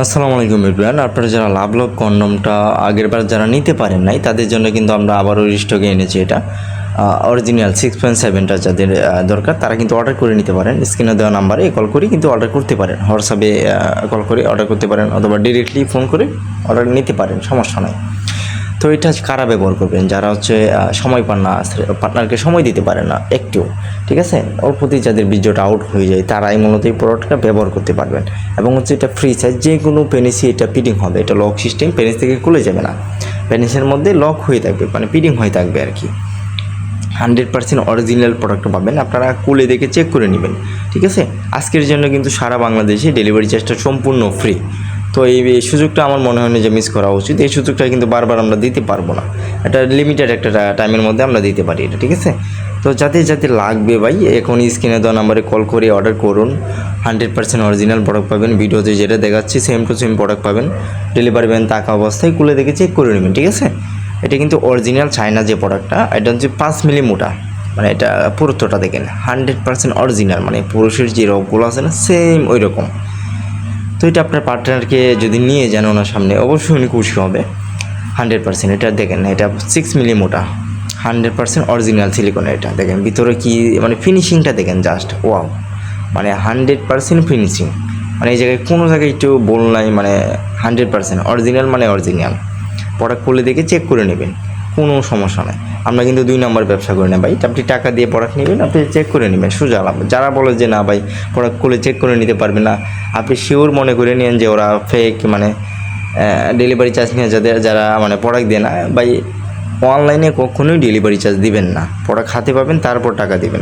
আসসালামু আলাইকুম এভরিওয়ান। আপনারা যারা লাভলক কন্ডমটা আগেরবার যারা নিতে পারেন নাই তাদের জন্য কিন্তু আমরা আবারও স্টকে এনেছি। এটা অরিজিনাল 6.7টা যাদের দরকার তারা কিন্তু অর্ডার করে নিতে পারেন। স্ক্রিনে দেওয়া নাম্বারে কল করে কিন্তু অর্ডার করতে পারেন, হোয়াটসঅ্যাপে কল করে অর্ডার করতে পারেন অথবা ডিরেক্টলি ফোন করে অর্ডার নিতে পারেন, সমস্যা নাই। তো এটা কারা ব্যবহার করবেন? যারা সময় পান না, পার্টনারকে সময় দিতে পারে না একটু, ঠিক আছে, অল্পতেই যাদের বীর্যটা আউট হয়ে যায় তারাই মূলত এই প্রোডাক্টটা ব্যবহার করতে পারবেন। এবং এটা ফ্রি সাইজ, যে কোনো পেনিসই এটা পিডিং হবে। এটা লক সিস্টেম, পেনিস থেকে খুলে যাবে না, পেনিসের মধ্যে লক হয়ে থাকবে, মানে পিডিং হয়ে থাকবে আর কি। 100% অরিজিনাল প্রোডাক্ট পাবেন, আপনারা খুলে দেখে চেক করে নেবেন, ঠিক আছে। আজকের জন্য কিন্তু সারা বাংলাদেশে ডেলিভারি চার্জটা সম্পূর্ণ ফ্রি। তো এই সুযোগটা আমার মনে হয় না যে মিস করা উচিত। এই সুযোগটা কিন্তু বারবার আমরা দিতে পারবো না, এটা লিমিটেড একটা টাইমের মধ্যে আমরা দিতে পারি এটা, ঠিক আছে। তো যাতে লাগবে ভাই, এখন স্ক্রিনে দেওয়া নাম্বারে কল করে অর্ডার করুন। 100% অরিজিনাল প্রোডাক্ট পাবেন, ভিডিওতে যেটা দেখাচ্ছি সেম টু সেম প্রোডাক্ট পাবেন। ডেলিভারি ম্যান থাকা অবস্থায় খুলে দেখে চেক করে নেবেন, ঠিক আছে। এটা কিন্তু অরিজিনাল চায়না যে প্রোডাক্টটা, এটা হচ্ছে 5 মিলি মোটা, মানে এটা পুরুত্বটা দেখেন 100% অরিজিনাল, মানে পুরুষের যে রোগগুলো আছে না সেম ওই রকম। তো এটা আপনার পার্টনারকে যদি নিয়ে যান ওনার সামনে, অবশ্যই উনি খুশি হবে। 100% এটা দেখেন, এটা 6 মিলি মোটা, 100% অরিজিনাল সিলিকন। এটা দেখেন ভিতরে কি মানে ফিনিশিংটা দেখেন, জাস্ট ওয়াও, মানে 100% ফিনিশিং, মানে এই জায়গায় কোনো জায়গায় একটু বল নাই, মানে 100% অরিজিনাল, মানে অরিজিনাল। প্রোডাক্ট খুলে দেখে চেক করে নেবেন, কোনো সমস্যা নাই। আমরা কিন্তু 2 নম্বর ব্যবসা করি না ভাই। আপনি টাকা দিয়ে প্রোডাক্ট নেবেন, আপনি চেক করে নেবেন, সোজা লাভ। যারা বলে যে না ভাই প্রোডাক্ট খুলে চেক করে নিতে পারবে না, আপনি শিওর মনে করে নিন যে ওরা ফেক, মানে ডেলিভারি চার্জ নিয়ে যারা মানে প্রোডাক্ট দেয় না ভাই, অনলাইনে কখনোই ডেলিভারি চার্জ দিবেন না। প্রোডাক্ট হাতে পাবেন তারপর টাকা দিবেন।